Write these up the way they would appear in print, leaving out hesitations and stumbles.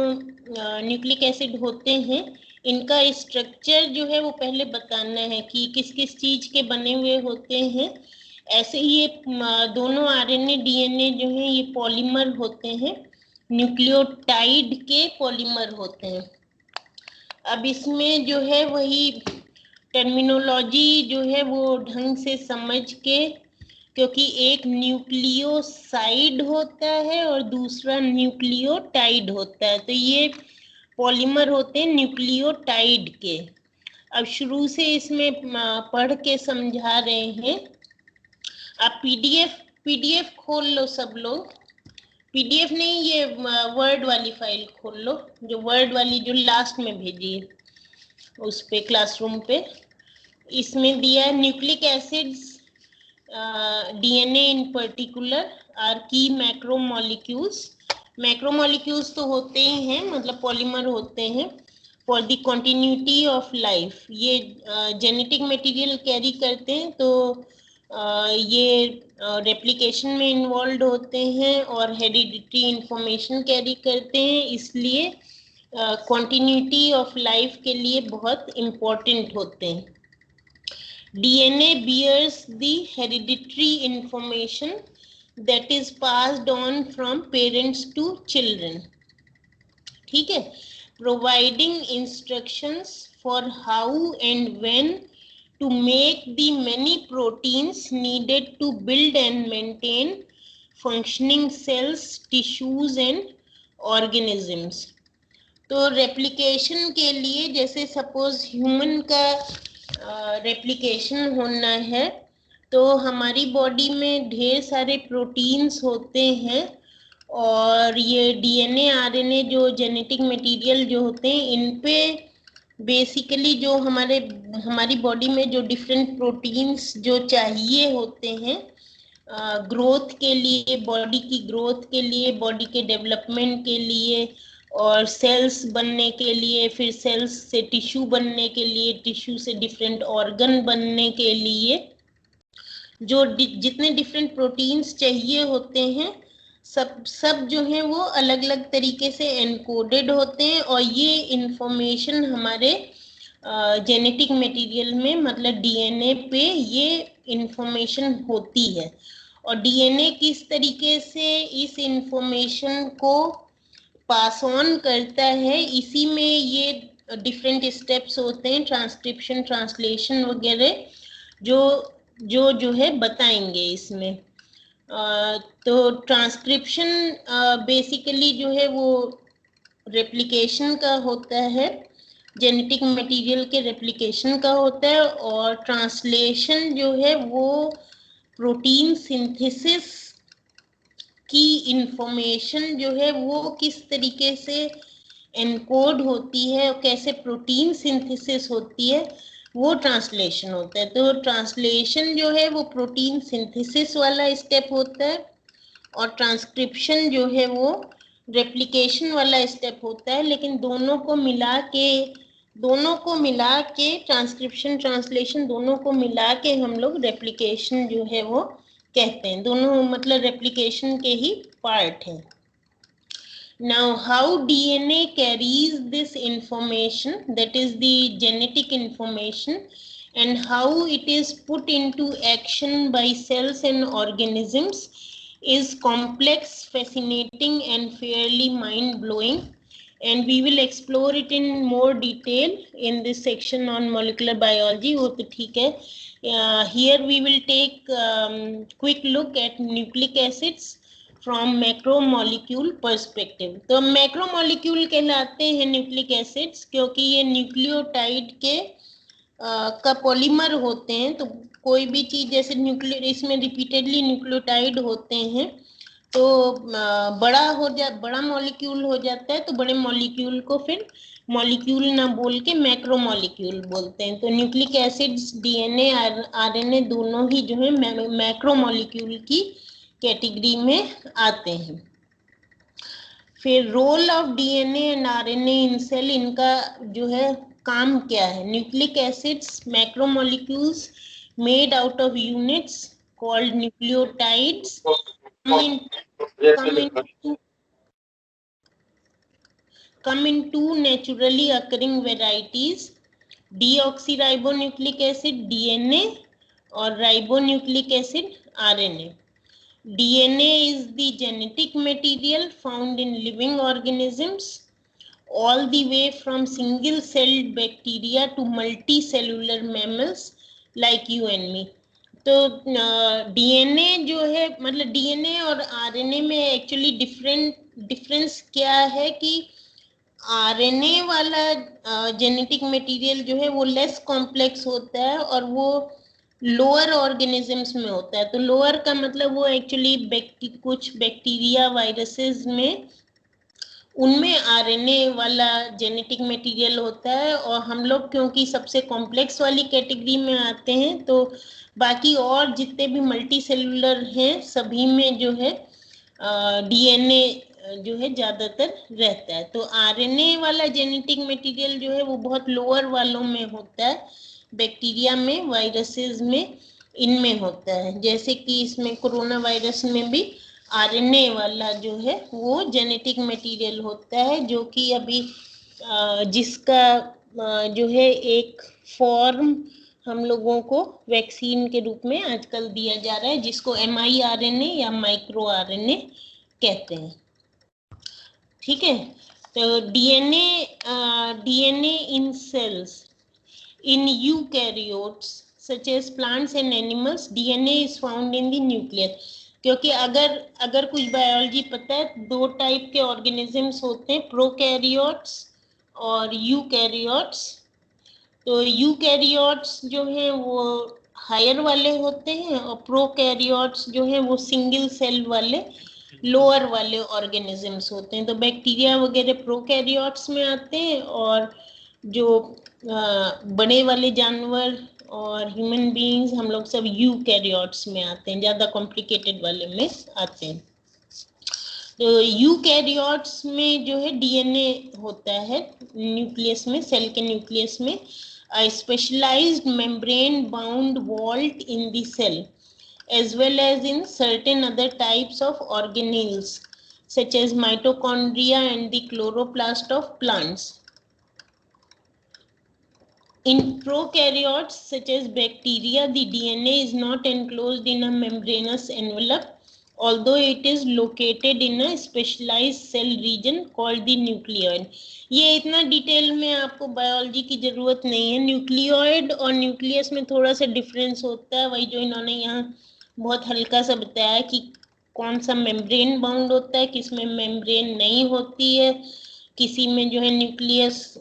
Nucleic acid होते हैं, इनका स्ट्रक्चर जो है वो पहले बताना है कि किस किस चीज के बने हुए होते हैं। ऐसे ही ये दोनों आरएनए डीएनए जो है ये पॉलीमर होते हैं, न्यूक्लियोटाइड के पॉलीमर होते हैं। अब इसमें जो है वही टर्मिनोलॉजी जो है वो ढंग से समझ के, क्योंकि एक न्यूक्लियोसाइड होता है और दूसरा न्यूक्लियोटाइड होता है, तो ये पॉलीमर होते हैं न्यूक्लियोटाइड के। अब शुरू से इसमें पढ़ के समझा रहे हैं। आप पीडीएफ खोल लो सब लोग, पीडीएफ नहीं, ये वर्ड वाली फाइल खोल लो, जो वर्ड वाली जो लास्ट में भेजी है उस पे क्लासरूम पे। इसमें दिया है nucleic acids DNA in particular are की मैक्रोमोलिक्यूल्स। मैक्रोमोलिक्यूल्स तो होते ही हैं, मतलब पॉलीमर होते हैं for the continuity of life. ये जेनेटिक मटेरियल कैरी करते हैं, तो ये रेप्लिकेशन में इन्वॉल्व होते हैं और हेरिडिटरी इंफॉर्मेशन कैरी करते हैं, इसलिए कंटिन्यूटी ऑफ लाइफ के लिए बहुत इम्पोर्टेंट होते हैं। DNA bears the hereditary information that is passed on from parents to children, ठीक है, providing instructions for how and when to make the many proteins needed to build and maintain functioning cells, tissues and organisms। तो replication के लिए, जैसे suppose human का replication होना है, तो हमारी बॉडी में ढेर सारे प्रोटीन्स होते हैं, और ये डीएनए आरएनए जो जेनेटिक मटेरियल जो होते हैं, इन पे बेसिकली जो हमारी बॉडी में जो डिफरेंट प्रोटीन्स जो चाहिए होते हैं ग्रोथ के लिए, बॉडी की ग्रोथ के लिए, बॉडी के डेवलपमेंट के लिए, और सेल्स बनने के लिए, फिर सेल्स से टिश्यू बनने के लिए, टिश्यू से डिफरेंट ऑर्गन बनने के लिए, जो जितने डिफरेंट प्रोटीन्स चाहिए होते हैं, सब जो हैं वो अलग अलग तरीके से एनकोडेड होते हैं, और ये इंफॉर्मेशन हमारे जेनेटिक मटेरियल में, मतलब डीएनए पे ये इंफॉर्मेशन होती है। और डीएनए किस तरीके से इस इंफॉर्मेशन को पास ऑन करता है, इसी में ये डिफरेंट स्टेप्स होते हैं, ट्रांसक्रिप्शन, ट्रांसलेशन वगैरह, जो है बताएंगे इसमें। तो ट्रांसक्रिप्शन बेसिकली जो है वो रेप्लिकेशन का होता है, जेनेटिक मटेरियल के रेप्लिकेशन का होता है, और ट्रांसलेशन जो है वो प्रोटीन सिंथेसिस की इंफॉर्मेशन जो है वो किस तरीके से एनकोड होती है और कैसे प्रोटीन सिंथेसिस होती है, वो ट्रांसलेशन होता है। तो ट्रांसलेशन जो है वो प्रोटीन सिंथेसिस वाला स्टेप होता है, और ट्रांसक्रिप्शन जो है वो रेप्लिकेशन वाला स्टेप होता है। लेकिन दोनों को मिला के ट्रांसक्रिप्शन, ट्रांसलेशन दोनों को मिला के हम लोग रेप्लिकेशन जो है वो कहते हैं। दोनों मतलब रेप्लिकेशन के ही पार्ट हैं। Now, how DNA carries this information, that is the genetic information, and how it is put into action by cells and organisms is complex, fascinating, and fairly mind-blowing. And we will explore it in more detail in this section on molecular biology. वो तो ठीक है। Here we will take quick look at nucleic acids from macromolecule perspective. तो macromolecule कहलाते हैं nucleic acids, क्योंकि ये nucleotide के का पॉलीमर होते हैं। तो कोई भी चीज जैसे इसमें रिपीटेडली न्यूक्लियोटाइड होते हैं, तो बड़ा मॉलिक्यूल हो जाता है, तो बड़े मॉलिक्यूल को फिर मॉलिक्यूल ना बोल के मैक्रोमोलिक्यूल बोलते हैं। तो न्यूक्लिक एसिड्स डीएनए आरएनए दोनों ही जो है मैक्रोमोलिक्यूल की कैटेगरी में आते हैं। फिर role of DNA and RNA in cell, इनका जो है काम क्या है। Nucleic acids macromolecules made out of units called nucleotides come in two naturally occurring varieties, deoxyribonucleic acid DNA or ribonucleic acid RNA. DNA is the genetic material found in living organisms, all the way from single-celled bacteria to multicellular mammals like you and me. तो DNA जो है, मतलब DNA और RNA में actually difference क्या है कि RNA वाला जेनेटिक मटेरियल जो है वो लेस कॉम्प्लेक्स होता है और वो लोअर ऑर्गेनिजम्स में होता है। तो लोअर का मतलब वो एक्चुअली कुछ बैक्टीरिया वायरसेस में उनमें आरएनए वाला जेनेटिक मटेरियल होता है, और हम लोग क्योंकि सबसे कॉम्प्लेक्स वाली कैटेगरी में आते हैं तो बाकी और जितने भी मल्टी सेलुलर हैं सभी में जो है डीएनए जो है ज्यादातर रहता है। तो आरएनए वाला जेनेटिक मटेरियल जो है वो बहुत लोअर वालों में होता है, बैक्टीरिया में, वायरसेस में, इनमें होता है। जैसे कि इसमें कोरोना वायरस में भी आरएनए वाला जो है वो जेनेटिक मटेरियल होता है, जो कि अभी जिसका जो है एक फॉर्म हम लोगों को वैक्सीन के रूप में आजकल दिया जा रहा है, जिसको mRNA या माइक्रो आरएनए कहते हैं। ठीक है, तो DNA in cells in eukaryotes such as plants and animals, DNA is found in the nucleus. क्योंकि अगर कुछ बायोलॉजी पता है, दो टाइप के ऑर्गेनिजम्स होते हैं, प्रोकैरियोट्स और यूकैरियोट्स। तो यूकैरियोट्स जो हैं वो हायर वाले होते हैं और प्रोकैरियोट्स जो हैं वो सिंगल सेल वाले लोअर वाले ऑर्गेनिजम्स होते हैं। तो बैक्टीरिया वगैरह प्रोकैरियोट्स में आते हैं और जो बड़े वाले जानवर और ह्यूमन बीइंग्स हम लोग सब यूकैरियोट्स में आते हैं, ज़्यादा कॉम्प्लिकेटेड वाले में आते हैं। तो यूकैरियोट्स में जो है डीएनए होता है न्यूक्लियस में, सेल के न्यूक्लियस में, a specialized membrane bound vault in the cell, as well as in certain other types of organelles such as mitochondria and the chloroplast of plants. In prokaryotes such as bacteria, the DNA is not enclosed in a membranous envelope, although it is located in a specialized cell region called the nucleoid. ये इतना detail में आपको biology की जरूरत नहीं है। Nucleoid और nucleus में थोड़ा सा डिफरेंस होता है, वही जो इन्होंने यहाँ बहुत हल्का सा बताया कि कौन सा मेम्ब्रेन बाउंड होता है, किस में मेम्ब्रेन नहीं होती है, किसी में जो है न्यूक्लियस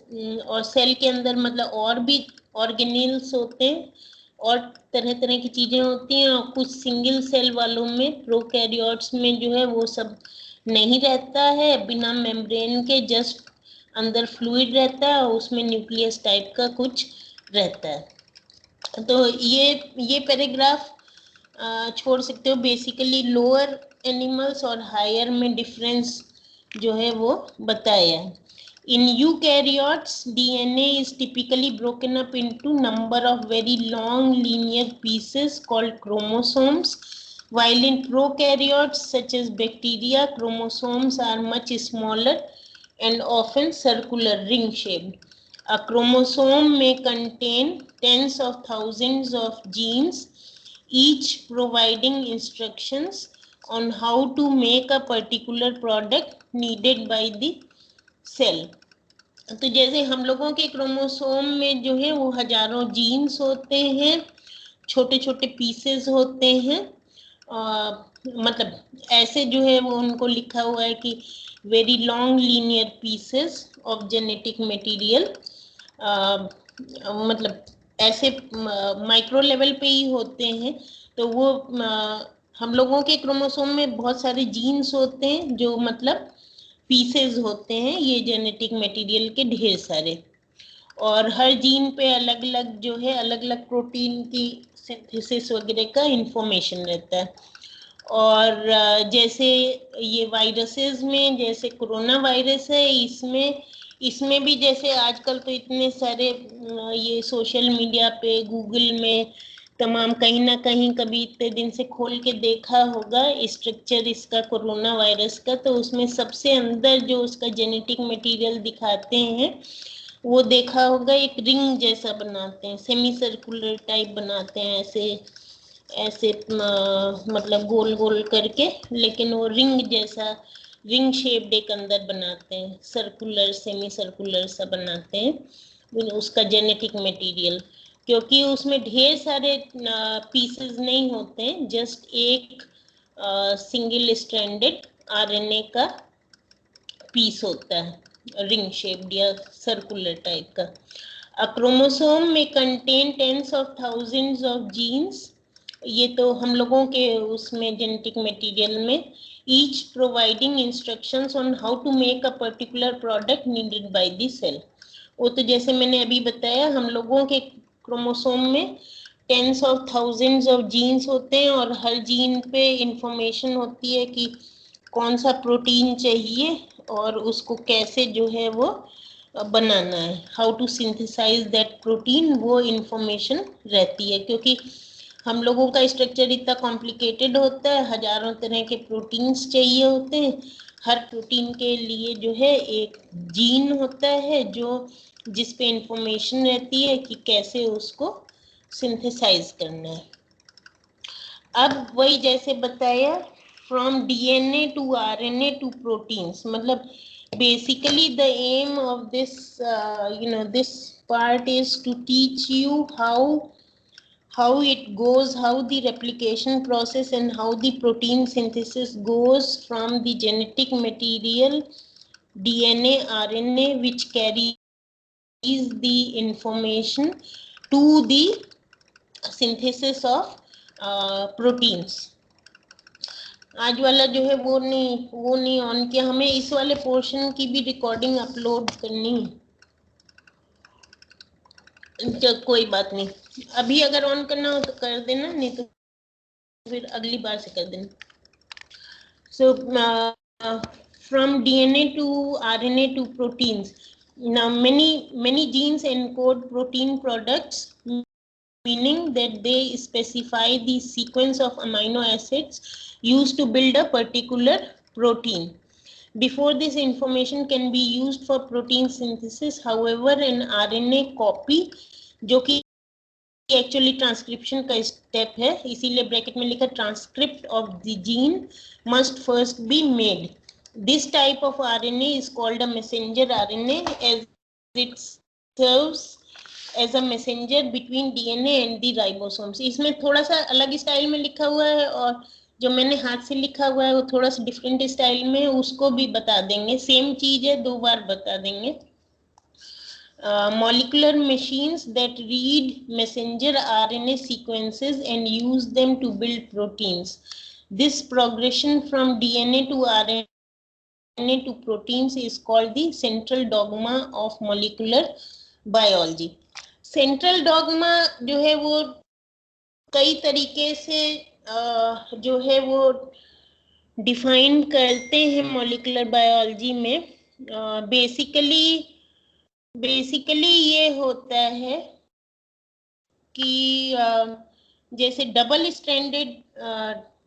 और सेल के अंदर मतलब और भी ऑर्गेनेल्स होते हैं और तरह तरह की चीजें होती हैं, और कुछ सिंगल सेल वालों में प्रोकैरियोट्स में जो है वो सब नहीं रहता है, बिना मेम्ब्रेन के जस्ट अंदर फ्लूइड रहता है और उसमें न्यूक्लियस टाइप का कुछ रहता है। तो ये पैराग्राफ छोड़ सकते हो। बेसिकली लोअर एनिमल्स और हायर में डिफरेंस जो है वो बताया है। In eukaryotes, DNA is typically broken up into number of very long linear pieces called chromosomes, while in prokaryotes such as bacteria, chromosomes are much smaller and often circular, ring shaped. A chromosome may contain tens of thousands of genes, each providing instructions on how to make a particular product needed by the cell. तो जैसे हम लोगों के chromosome में जो है वो हजारों जीन्स होते हैं, छोटे छोटे पीसेस होते हैं, मतलब ऐसे जो है वो उनको लिखा हुआ है कि very long linear pieces of genetic material, मतलब ऐसे माइक्रो लेवल पे ही होते हैं। तो वो हम लोगों के क्रोमोसोम में बहुत सारे जीन्स होते हैं जो मतलब पीसेस होते हैं, ये जेनेटिक मटेरियल के ढेर सारे, और हर जीन पे अलग अलग जो है अलग अलग प्रोटीन की सिंथेसिस वगैरह का इंफॉर्मेशन रहता है। और जैसे ये वायरसेस में, जैसे कोरोना वायरस है, इसमें भी जैसे आजकल तो इतने सारे ये सोशल मीडिया पे, गूगल में तमाम कहीं ना कहीं कभी इतने दिन से खोल के देखा होगा स्ट्रक्चर इसका कोरोना वायरस का, तो उसमें सबसे अंदर जो उसका जेनेटिक मटेरियल दिखाते हैं वो देखा होगा एक रिंग जैसा बनाते हैं, सेमी सर्कुलर टाइप बनाते हैं, ऐसे ऐसे मतलब गोल गोल करके, लेकिन वो रिंग जैसा रिंग शेप्ड एक अंदर बनाते हैं, सर्कुलर सेमी सर्कुलर सा बनाते हैं उसका जेनेटिक मटेरियल, क्योंकि उसमें ढेर सारे पीसेस नहीं होते हैं, जस्ट एक सिंगल स्ट्रैंडेड आरएनए का पीस होता है, रिंग शेप्ड या सर्कुलर टाइप का। अ क्रोमोसोम में contain tens of thousands of genes, ये तो हम लोगों के उसमें जेनेटिक मटेरियल में, each providing instructions on how to make a particular product needed by the cell. वो तो जैसे मैंने अभी बताया, हम लोगों के क्रोमोसोम में tens of thousands of genes होते हैं और हर जीन पे इंफॉर्मेशन होती है कि कौन सा प्रोटीन चाहिए और उसको कैसे जो है वो बनाना है, how to synthesize that protein, वो इंफॉर्मेशन रहती है। क्योंकि हम लोगों का स्ट्रक्चर इतना कॉम्प्लिकेटेड होता है, हजारों तरह के प्रोटीन्स चाहिए होते हैं, हर प्रोटीन के लिए जो है एक जीन होता है जो जिस पे इंफॉर्मेशन रहती है कि कैसे उसको सिंथेसाइज करना है। अब वही जैसे बताया, from DNA to RNA to proteins, मतलब basically the aim of this this part is to teach you how it goes, how the replication process and how the protein synthesis goes from the genetic material DNA RNA, which carries the information to the synthesis of proteins। आज वाला जो है वो नहीं on किया, हमें इस वाले पोर्शन की भी रिकॉर्डिंग अपलोड करनी है, कोई बात नहीं, अभी अगर ऑन करना हो तो कर देना, नहीं तो फिर अगली बार से कर देना। So from DNA to RNA to proteins, now many genes encode protein products, meaning that they specify the sequence of amino acids used to build a particular protein. Before this information can be used for protein synthesis, however, an RNA copy, जो कि actually transcription का step है, इसीलिए bracket में लिखा transcript of the gene must first be made. This type of RNA is called a messenger RNA, as it serves as a messenger between DNA and the ribosomes. इसमें थोड़ा सा अलग style में लिखा हुआ है और जो मैंने हाथ से लिखा हुआ है वो थोड़ा सा डिफरेंट स्टाइल में है, उसको भी बता देंगे, सेम चीज है, दो बार बता देंगे। Molecular machines that read messenger RNA sequences and use them to build proteins. This progression from DNA to RNA to proteins is called the central dogma of molecular biology. Central dogma जो है वो कई तरीके से जो है वो define करते हैं मॉलिक्यूलर बायोलॉजी में। बेसिकली ये होता है कि जैसे डबल स्ट्रैंडेड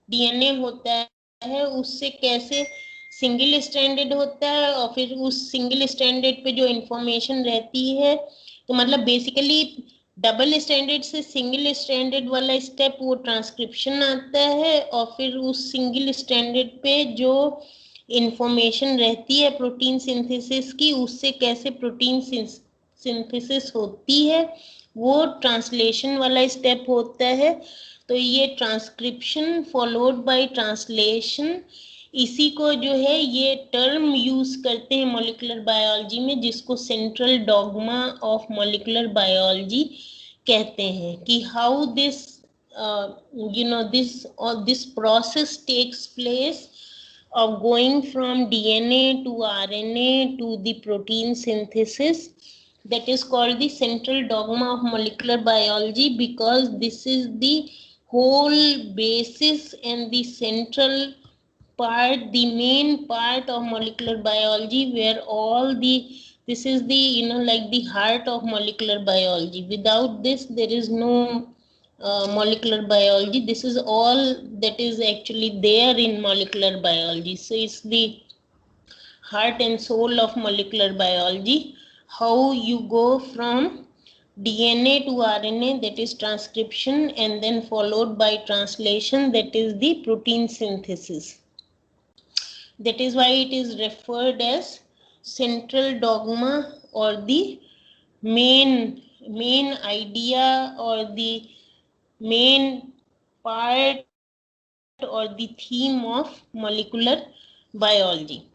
डीएनए होता है, उससे कैसे सिंगल स्ट्रैंडेड होता है और फिर उस सिंगल स्ट्रैंडेड पे जो इंफॉर्मेशन रहती है, तो मतलब बेसिकली डबल स्ट्रैंडेड से सिंगल स्ट्रैंडेड वाला स्टेप वो ट्रांसक्रिप्शन आता है, और फिर उस सिंगल स्ट्रैंडेड पे जो इंफॉर्मेशन रहती है प्रोटीन सिंथेसिस की, उससे कैसे प्रोटीन सिंथेसिस होती है वो ट्रांसलेशन वाला स्टेप होता है। तो ये ट्रांसक्रिप्शन फॉलोड बाय ट्रांसलेशन, इसी को जो है ये टर्म यूज करते हैं मॉलिक्यूलर बायोलॉजी में, जिसको central dogma of molecular biology कहते हैं, कि how this this process takes place of going from DNA to RNA to the protein synthesis. That is called the central dogma of molecular biology, because this is the whole basis and the central part, the main part of molecular biology, where this is the like the heart of molecular biology. Without this there is no molecular biology. This is all that is actually there in molecular biology. So it's the heart and soul of molecular biology, how you go from DNA to RNA, that is transcription, and then followed by translation, that is the protein synthesis. That is why it is referred as central dogma, or the main idea, or the main part, or the theme of molecular biology.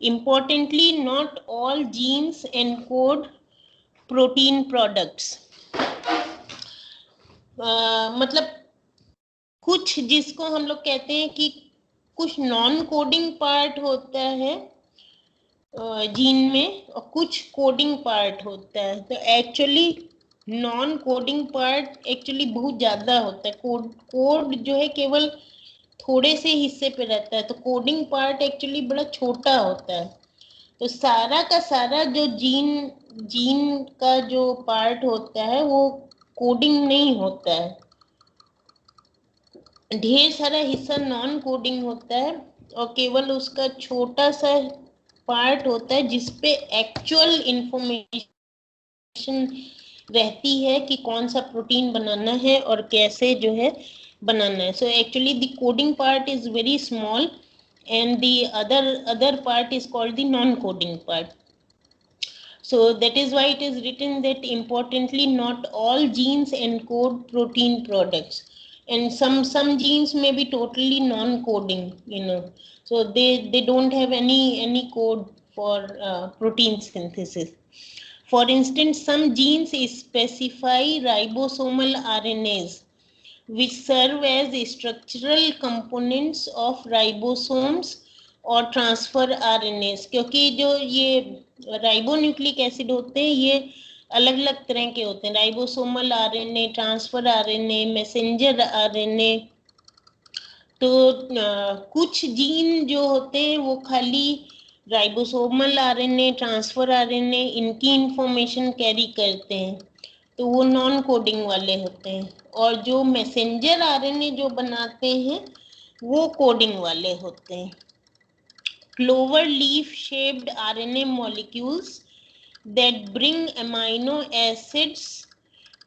Importantly, not all genes encode protein products. मतलब कुछ जिसको हम लोग कहते हैं कि कुछ non coding part होता है जीन में, और कुछ कोडिंग पार्ट होता है. तो actually non coding part actually बहुत ज्यादा होता है. कोड जो है केवल थोड़े से हिस्से पे रहता है, तो कोडिंग पार्ट एक्चुअली बड़ा छोटा होता है. तो सारा का सारा जो जीन का जो पार्ट होता है वो कोडिंग नहीं होता है. ढेर सारा हिस्सा नॉन कोडिंग होता है, और केवल उसका छोटा सा पार्ट होता है जिसपे एक्चुअल इंफॉर्मेशन रहती है कि कौन सा प्रोटीन बनाना है और कैसे जो है बनाना है. So actually the coding part is very small, and the other part is called the non-coding part. So that is why it is written that importantly not all genes encode protein products, and some genes may be totally non-coding, so they don't have any code for protein synthesis. For instance, some genes specify ribosomal RNAs which serve as structural components of ribosomes और transfer RNAs. क्योंकि जो ये ribonucleic acid होते हैं ये अलग अलग तरह के होते हैं. Ribosomal RNA, transfer RNA, messenger RNA. तो कुछ जीन जो होते हैं वो खाली राइबोसोमल RNA, ट्रांसफर RNA इनकी इंफॉर्मेशन कैरी करते हैं, तो वो नॉन कोडिंग वाले होते हैं. और जो मैसेंजर RNA जो बनाते हैं वो कोडिंग वाले होते हैं. Clover leaf shaped RNA molecules that bring amino acids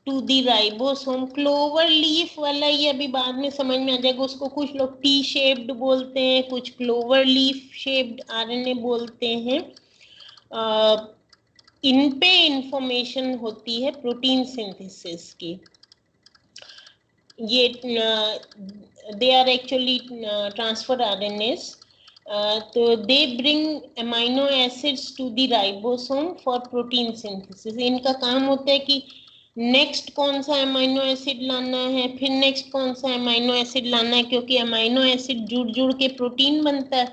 to the ribosome. Clover leaf वाला ये अभी बाद में समझ में आ जाएगा. उसको कुछ लोग टी शेप्ड बोलते हैं, कुछ क्लोवर लीफ शेप्ड RNA बोलते हैं. इन पे इंफॉर्मेशन होती है प्रोटीन सिंथेसिस की. ये they are actually transfer RNAs. तो they bring amino acids to the ribosome for protein synthesis. इनका काम होता है कि नेक्स्ट कौन सा अमाइनो एसिड लाना है, फिर नेक्स्ट कौन सा अमाइनो एसिड लाना है, क्योंकि अमाइनो एसिड जुड़ के प्रोटीन बनता है.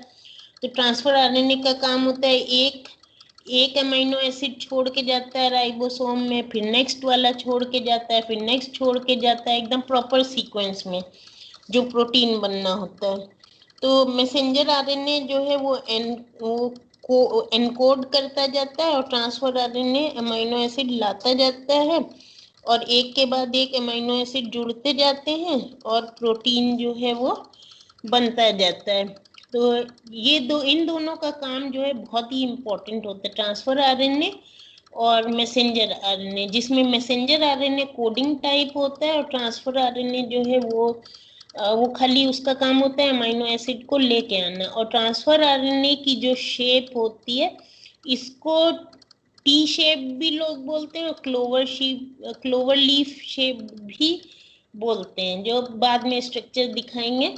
तो ट्रांसफर RNA का काम होता है एक अमाइनो एसिड छोड़ के जाता है राइबोसोम में, फिर नेक्स्ट वाला छोड़ के जाता है, फिर नेक्स्ट छोड़ के जाता है, एकदम प्रॉपर सीक्वेंस में जो प्रोटीन बनना होता है. तो मैसेंजर RNA जो है वो एनकोड करता जाता है, और ट्रांसफर RNA अमाइनो एसिड लाता जाता है, और एक के बाद एक अमाइनो एसिड जुड़ते जाते हैं, और प्रोटीन जो है वो बनता जाता है. तो ये इन दोनों का काम जो है बहुत ही इम्पोर्टेंट होता है, ट्रांसफर RNA और मैसेंजर RNA, जिसमें मैसेंजर RNA कोडिंग टाइप होता है, और ट्रांसफर RNA जो है वो खाली उसका काम होता है अमाइनो एसिड को लेके आना. और ट्रांसफर RNA की जो शेप होती है इसको टी शेप भी लोग बोलते हैं, और क्लोवर लीफ शेप भी बोलते हैं. जो बाद में स्ट्रक्चर दिखाएंगे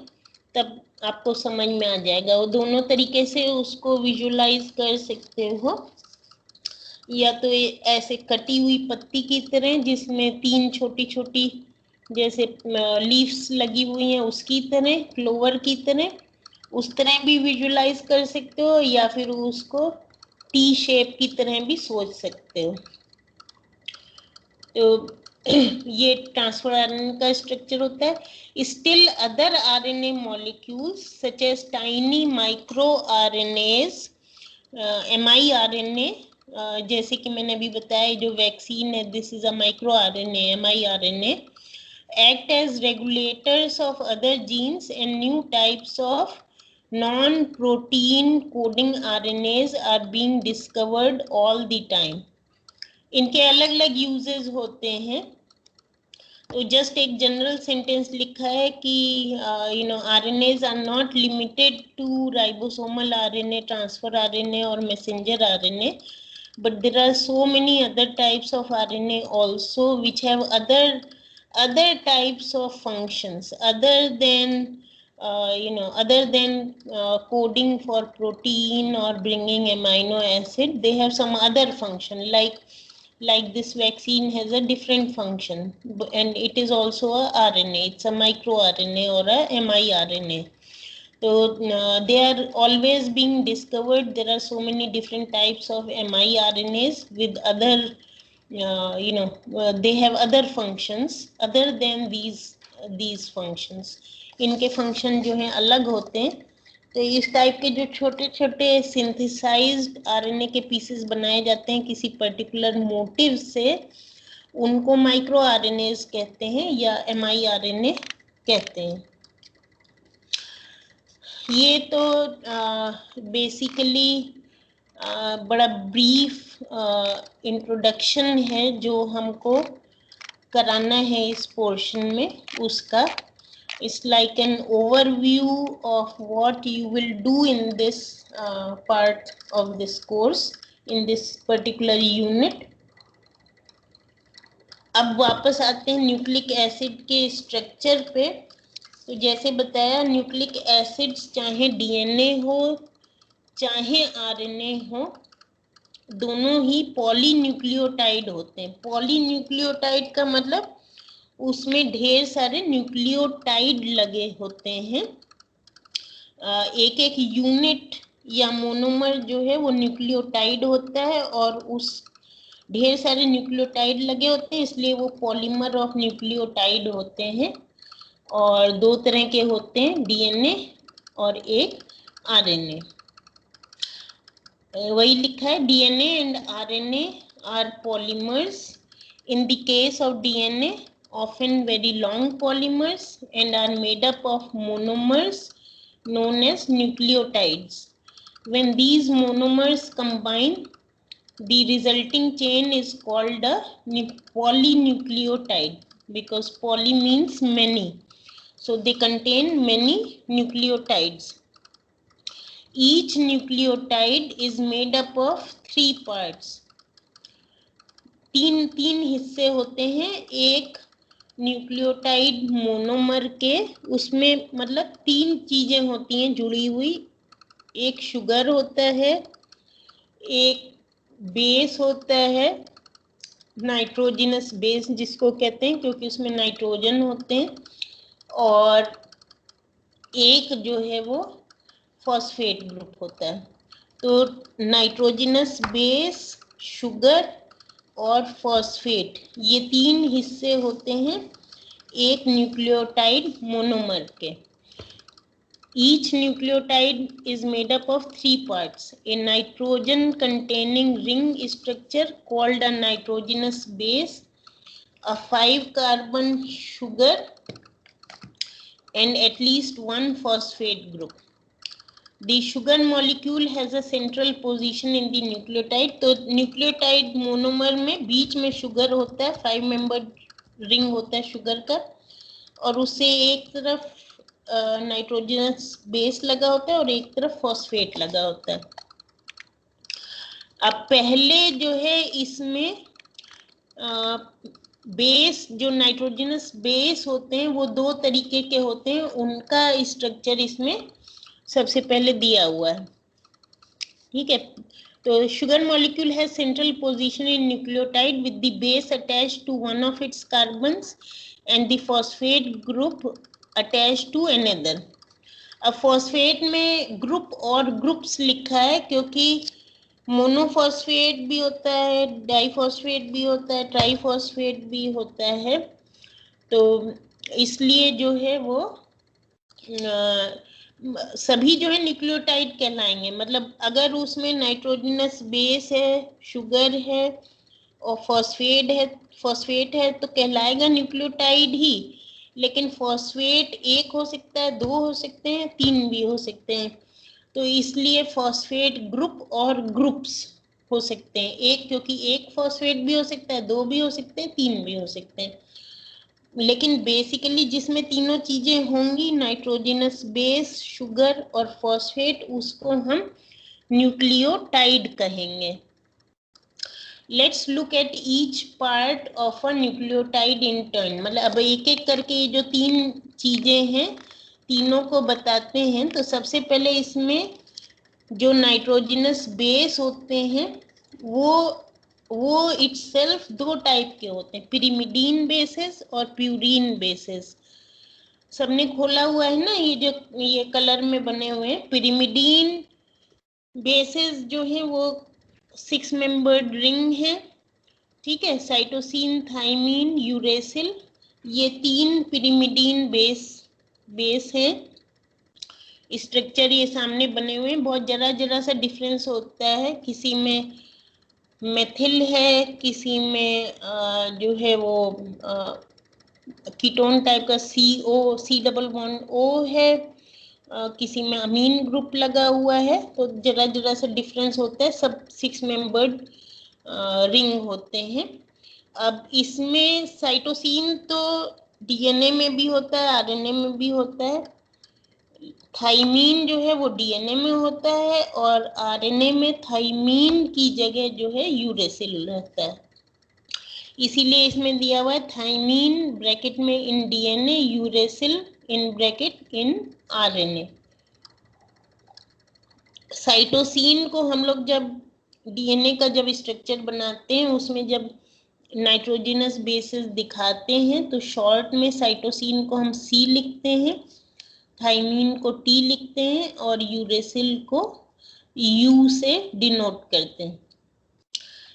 तब आपको समझ में आ जाएगा. वो दोनों तरीके से उसको विजुलाइज कर सकते हो, या तो ऐसे कटी हुई पत्ती की तरह जिसमें 3 छोटी छोटी जैसे लीव्स लगी हुई हैं उसकी तरह, क्लोवर की तरह, उस तरह भी विजुलाइज कर सकते हो, या फिर उसको टी शेप की तरह भी सोच सकते हो. तो ये ट्रांसफर RNA का स्ट्रक्चर होता है. Still other RNA molecules such as tiny micro RNAs, miRNA, जैसे कि मैंने अभी बताया जो वैक्सीन है, this is a micro RNA, miRNA, act as regulators of other genes, and new types of non-protein coding RNAs are being discovered all the time. इनके अलग अलग यूजेस होते हैं. तो जस्ट एक जनरल सेंटेंस लिखा है कि RNAs are not limited to ribosomal RNA, transfer RNA or messenger RNA, but there are so many other types of RNA also which have other types of functions other than coding for protein or bringing amino acid. They have some other function, like this vaccine has a different function, and it is also a RNA. It's a microRNA or a miRNA. So they are always being discovered. There are so many different types of miRNAs with other they have other functions other than these functions. इनके function जो हैं अलग होते हैं. तो इस type के जो छोटे छोटे सिंथेसाइज्ड आरएनए के पीसेस बनाए जाते हैं किसी पर्टिकुलर मोटिव से, उनको माइक्रो आरएनएस कहते हैं या एमआईआरएनए कहते हैं. ये तो बेसिकली बड़ा ब्रीफ इंट्रोडक्शन है जो हमको कराना है इस पोर्शन में. उसका it's like an overview of what you will do in this part of this course in this particular unit. अब वापस आते हैं न्यूक्लिक एसिड के स्ट्रक्चर पे. तो जैसे बताया, न्यूक्लिक एसिड्स चाहे डीएनए हो चाहे आरएनए हो, दोनों ही पॉलीन्यूक्लियोटाइड होते हैं. पॉलीन्यूक्लियोटाइड का मतलब उसमें ढेर सारे न्यूक्लियोटाइड लगे होते हैं. एक एक यूनिट या मोनोमर जो है वो न्यूक्लियोटाइड होता है और उस ढेर सारे न्यूक्लियोटाइड लगे होते हैं, इसलिए वो पॉलीमर ऑफ न्यूक्लियोटाइड होते हैं. और दो तरह के होते हैं, डीएनए और एक आरएनए. वही लिखा है, DNA and RNA are polymers. In the case of DNA, often very long polymers, and are made up of monomers known as nucleotides. When these monomers combine, the resulting chain is called a polynucleotide, because poly means many. So they contain many nucleotides. Each nucleotide is made up of 3 parts. तीन हिस्से होते हैं एक nucleotide monomer के. उसमें मतलब 3 चीजें होती हैं जुड़ी हुई. एक शुगर होता है, एक बेस होता है, नाइट्रोजनस बेस जिसको कहते हैं क्योंकि उसमें नाइट्रोजन होते हैं, और एक जो है वो फॉस्फेट ग्रुप होता है. तो नाइट्रोजनस बेस, शुगर और फॉस्फेट, ये 3 हिस्से होते हैं एक न्यूक्लियोटाइड मोनोमर के. Each nucleotide is made up of 3 parts: a nitrogen containing ring structure called a nitrogenous base, a 5-carbon sugar, and at least 1 phosphate group. The sugar molecule has a central position in the nucleotide. तो nucleotide monomer में बीच में sugar होता है, 5 member ring होता है sugar का, और उससे एक तरफ नाइट्रोजनस बेस लगा होता है और एक तरफ फॉस्फेट लगा होता है. अब पहले जो है इसमें बेस, जो नाइट्रोजनस बेस होते हैं वो 2 तरीके के होते हैं. उनका स्ट्रक्चर इसमें सबसे पहले दिया हुआ है. ठीक है. तो sugar molecule has central position in nucleotide with the base attached to one of its carbons and the phosphate group attached to another. अब फॉस्फेट में ग्रुप और ग्रुप्स लिखा है क्योंकि मोनोफॉस्फेट भी होता है, डाइफॉस्फेट भी होता है, ट्राइफॉस्फेट भी होता है. तो इसलिए जो है वो सभी जो है न्यूक्लियोटाइड कहलाएंगे. मतलब अगर उसमें नाइट्रोजनस बेस है, शुगर है और फॉस्फेट है तो कहलाएगा न्यूक्लियोटाइड ही. लेकिन फॉस्फेट एक हो सकता है, दो हो सकते हैं, तीन भी हो सकते हैं। तो इसलिए फॉस्फेट ग्रुप और ग्रुप्स हो सकते हैं एक, क्योंकि एक फॉस्फेट भी हो सकता है, दो भी हो सकते हैं, तीन भी हो सकते हैं। लेकिन बेसिकली जिसमें तीनों चीजें होंगी, नाइट्रोजनस बेस, शुगर और फॉस्फेट, उसको हम न्यूक्लियोटाइड कहेंगे। Let's look at each part of a nucleotide in turn. मतलब अब एक एक करके ये जो तीन चीजें हैं, तीनों को बताते हैं। तो सबसे पहले इसमें जो नाइट्रोजनस बेस होते हैं वो इटसेल्फ दो टाइप के होते हैं, पिरिमिडीन बेसिस और प्यूरीन बेसिस। सबने खोला हुआ है ना, ये जो ये कलर में बने हुए हैं। पिरिमिडीन बेसिस जो है वो 6 मेंबर्ड रिंग है, ठीक है। साइटोसिन, थाइमीन, यूरेसिल, ये तीन पिरिमिडीन बेस है। स्ट्रक्चर ये सामने बने हुए हैं, बहुत जरा सा डिफरेंस होता है, किसी में मेथिल है, किसी में जो है वो कीटोन टाइप का सी डबल बॉन्ड ओ है, किसी में अमीन ग्रुप लगा हुआ है। तो जरा सा डिफरेंस होता है, सब 6 मेंबर्ड रिंग होते हैं। अब इसमें साइटोसिन तो डीएनए में भी होता है, आरएनए में भी होता है। थाइमीन जो है वो डीएनए में होता है, और आरएनए में थाइमीन की जगह जो है यूरेसिल रहता है। इसीलिए इसमें दिया हुआ है थाइमीन ब्रैकेट में in DNA, uracil in bracket in RNA. Cytosine को हम लोग जब डीएनए का जब स्ट्रक्चर बनाते हैं, उसमें जब नाइट्रोजनस बेसिस दिखाते हैं तो शॉर्ट में साइटोसिन को हम सी लिखते हैं, थाइमीन को टी लिखते हैं, और यूरेसिल को यू से डिनोट करते हैं।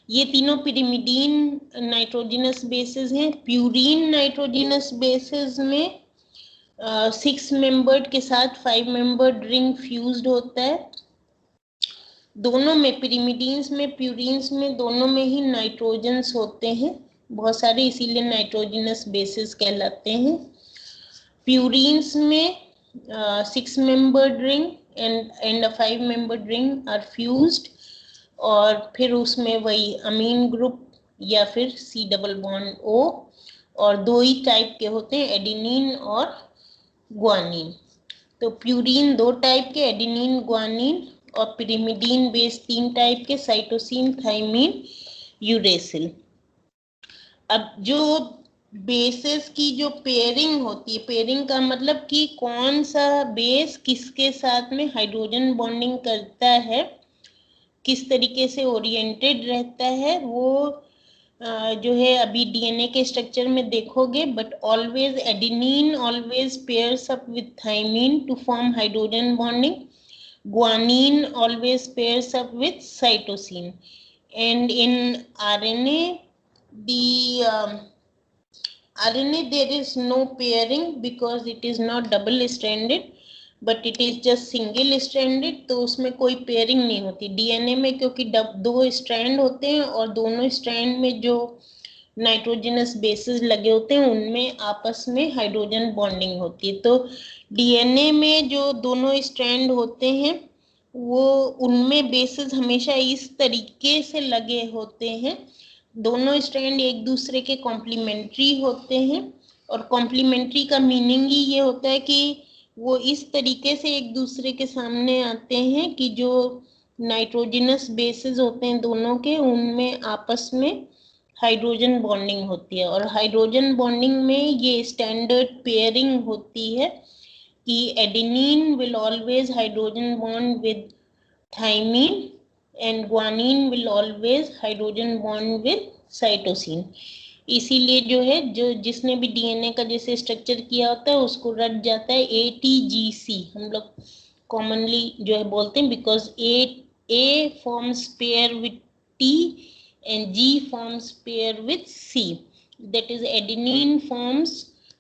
ये तीनों पिरिमिडीन नाइट्रोजनस बेसिस हैं। प्यूरीन नाइट्रोजनस बेसिस में 6 मेंबर्ड के साथ 5 मेंबर्ड रिंग फ्यूज्ड होता है। दोनों में, पिरिमिडीन्स में, प्यूरीन्स में, दोनों में ही नाइट्रोजन्स होते हैं बहुत सारे, इसीलिए नाइट्रोजनस बेसिस कहलाते हैं। प्यूरीन्स में 6 membered ring and a 5 membered ring are fused, और फिर उसमें वही अमीन ग्रुप या फिर सी डबल बॉन्ड ओ, और दो ही टाइप के होते हैं, एडिनिन और ग्वानिन। तो प्यूरीन दो टाइप के, एडिनिन, ग्वानिन, और पिरिमिडीन बेस 3 टाइप के, साइटोसिन, थाइमीन, यूरेसिल। अब जो बेसेस की जो पेयरिंग होती है, पेयरिंग का मतलब कि कौन सा बेस किसके साथ में हाइड्रोजन बॉन्डिंग करता है, किस तरीके से ओरिएंटेड रहता है, वो जो है अभी डीएनए के स्ट्रक्चर में देखोगे। But always adenine always pairs up with thymine to form hydrogen bonding, guanine always pairs up with cytosine, and in RNA there is no pairing because it is not double stranded but it is just single stranded, तो उसमें कोई pairing नहीं होती DNA में, क्योंकि दो strand होते हैं और दोनों स्ट्रैंड में जो नाइट्रोजनस बेसिस लगे होते हैं उनमें आपस में हाइड्रोजन बॉन्डिंग होती है। तो डीएनए में जो दोनों स्ट्रैंड होते हैं वो, उनमें बेसिस हमेशा इस तरीके से लगे होते हैं, दोनों स्ट्रैंड एक दूसरे के कॉम्प्लीमेंट्री होते हैं। और कॉम्प्लीमेंट्री का मीनिंग ही ये होता है कि वो इस तरीके से एक दूसरे के सामने आते हैं कि जो नाइट्रोजनस बेसिस होते हैं दोनों के, उनमें आपस में हाइड्रोजन बॉन्डिंग होती है। और हाइड्रोजन बॉन्डिंग में ये स्टैंडर्ड पेयरिंग होती है कि adenine will always hydrogen bond with thymine and guanine will always hydrogen bond with cytosine. इसीलिए जो है, जो जिसने भी डीएनए का जैसे स्ट्रक्चर किया होता है उसको रट जाता है ATGC, हम लोग कॉमनली जो है बोलते हैं, because A forms pair with T and G forms pair with C. That is, adenine forms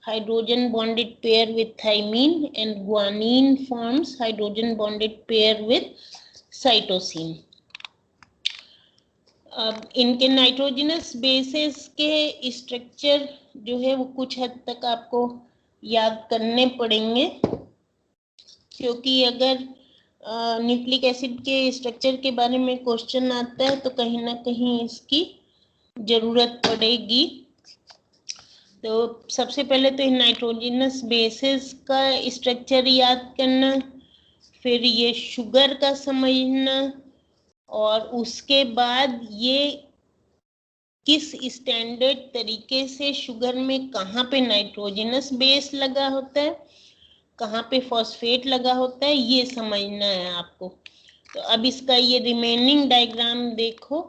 hydrogen bonded pair with thymine and guanine forms hydrogen bonded pair with cytosine. अब इनके nitrogenous bases के structure जो है वो कुछ हद तक आपको याद करने पड़ेंगे, क्योंकि अगर न्यूक्लिक एसिड के स्ट्रक्चर के बारे में क्वेश्चन आता है तो कहीं ना कहीं इसकी जरूरत पड़ेगी। तो सबसे पहले तो नाइट्रोजनस बेसिस का स्ट्रक्चर याद करना, फिर ये शुगर का समझना, और उसके बाद ये किस स्टैंडर्ड तरीके से शुगर में कहाँ पे नाइट्रोजनस बेस लगा होता है, कहाँ पे फॉस्फेट लगा होता है, ये समझना है आपको। तो अब इसका ये रिमेनिंग डायग्राम देखो।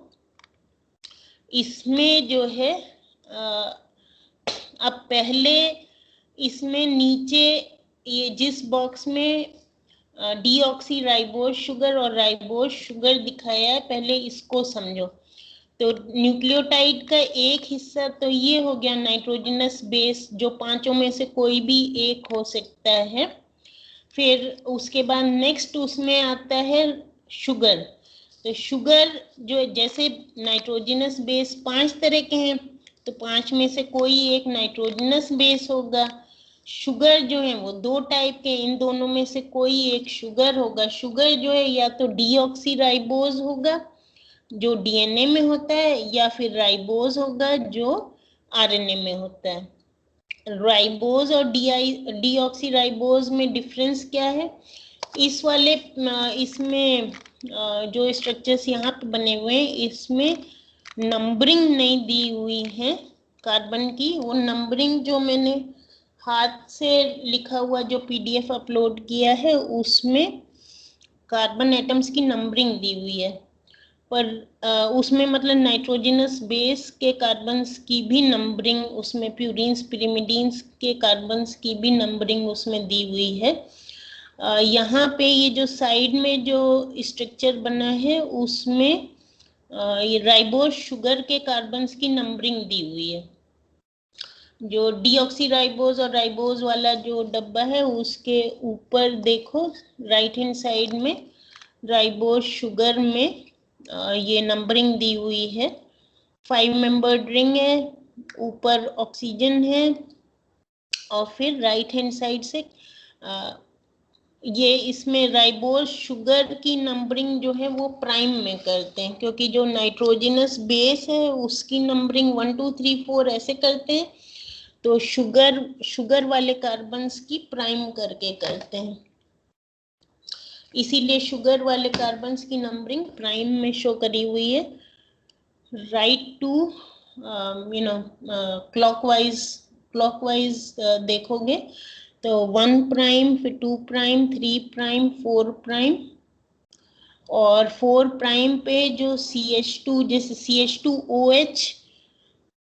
इसमें जो है अब पहले इसमें नीचे ये जिस बॉक्स में डीऑक्सी राइबोज शुगर और राइबोज शुगर दिखाया है, पहले इसको समझो। तो न्यूक्लियोटाइड का एक हिस्सा तो ये हो गया नाइट्रोजनस बेस, जो पांचों में से कोई भी एक हो सकता है। फिर उसके बाद नेक्स्ट उसमें आता है शुगर। तो शुगर जो जैसे नाइट्रोजनस बेस 5 तरह के हैं, तो 5 में से कोई एक नाइट्रोजनस बेस होगा। शुगर जो है वो 2 टाइप के, इन दोनों में से कोई एक शुगर होगा। शुगर जो है या तो डीऑक्सी राइबोज होगा जो डीएनए में होता है, या फिर राइबोज होगा जो आरएनए में होता है। राइबोज और डीऑक्सी राइबोज में डिफरेंस क्या है? इस वाले इसमें जो स्ट्रक्चर्स यहाँ पे बने हुए हैं, इसमें नंबरिंग नहीं दी हुई है कार्बन की। वो नंबरिंग जो मैंने हाथ से लिखा हुआ जो पीडीएफ अपलोड किया है, उसमें कार्बन एटम्स की नंबरिंग दी हुई है, पर उसमें मतलब नाइट्रोजनस बेस के कार्बन्स की भी नंबरिंग, उसमें प्यूरिन्स पिरिमिडीन्स के कार्बन्स की भी नंबरिंग उसमें दी हुई है। यहाँ पे ये जो साइड में जो स्ट्रक्चर बना है, उसमें ये राइबोज शुगर के कार्बन्स की नंबरिंग दी हुई है। जो डीऑक्सी राइबोज और राइबोज वाला जो डब्बा है, उसके ऊपर देखो राइट हैंड साइड में राइबोज शुगर में ये नंबरिंग दी हुई है। 5 मेंबर्ड रिंग है, ऊपर ऑक्सीजन है, और फिर राइट हैंड साइड से ये इसमें राइबोज शुगर की नंबरिंग जो है वो प्राइम में करते हैं, क्योंकि जो नाइट्रोजनस बेस है उसकी नंबरिंग 1 2 3 4 ऐसे करते हैं, तो शुगर वाले कार्बन्स की प्राइम करके करते हैं। इसीलिए शुगर वाले कार्बन्स की नंबरिंग प्राइम में शो करी हुई है। राइट टू क्लॉकवाइज देखोगे तो 1 प्राइम, फिर 2 प्राइम, 3 प्राइम, 4 प्राइम, और 4 प्राइम पे जो CH2 जैसे CH2OH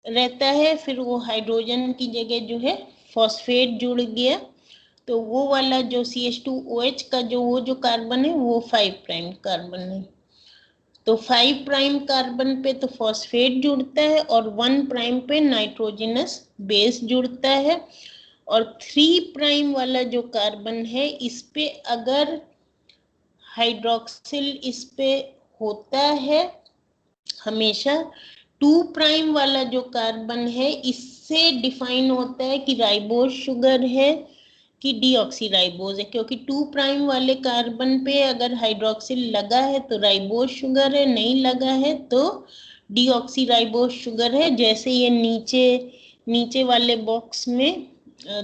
रहता है, फिर वो हाइड्रोजन की जगह जो है फॉस्फेट जुड़ गया, तो वो वाला जो CH2OH का जो कार्बन है वो 5 प्राइम कार्बन है। तो 5 प्राइम कार्बन पे तो फॉस्फेट जुड़ता है, और 1 प्राइम पे नाइट्रोजनस बेस जुड़ता है, और 3 प्राइम वाला जो कार्बन है, इस पे अगर हाइड्रोक्सिल इस पे होता है हमेशा, 2 प्राइम वाला जो कार्बन है इससे डिफाइन होता है कि राइबोज शुगर है कि डीऑक्सी राइबोज है, क्योंकि 2 प्राइम वाले कार्बन पे अगर हाइड्रोक्सिल लगा है तो राइबोज शुगर है, नहीं लगा है तो डीऑक्सी राइबोज शुगर है। जैसे ये नीचे वाले बॉक्स में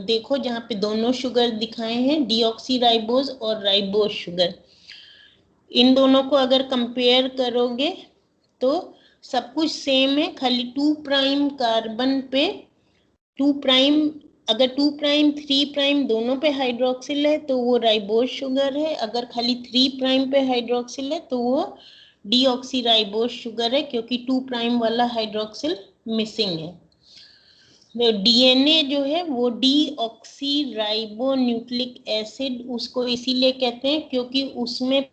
देखो, जहाँ पे दोनों शुगर दिखाए हैं, डीऑक्सी राइबोज और राइबोज शुगर, इन दोनों को अगर कंपेयर करोगे तो सब कुछ सेम है, खाली 2 प्राइम कार्बन पे 2 प्राइम, अगर 2 प्राइम 3 प्राइम दोनों पे हाइड्रोक्सिल है तो वो राइबोज शुगर है, अगर खाली 3 प्राइम पे हाइड्रोक्सिल है तो वो डीऑक्सी राइबोज शुगर है, क्योंकि 2 प्राइम वाला हाइड्रोक्सिल मिसिंग है। तो डीएनए जो है वो डीऑक्सी राइबो न्यूक्लिक एसिड, उसको इसीलिए कहते हैं क्योंकि उसमें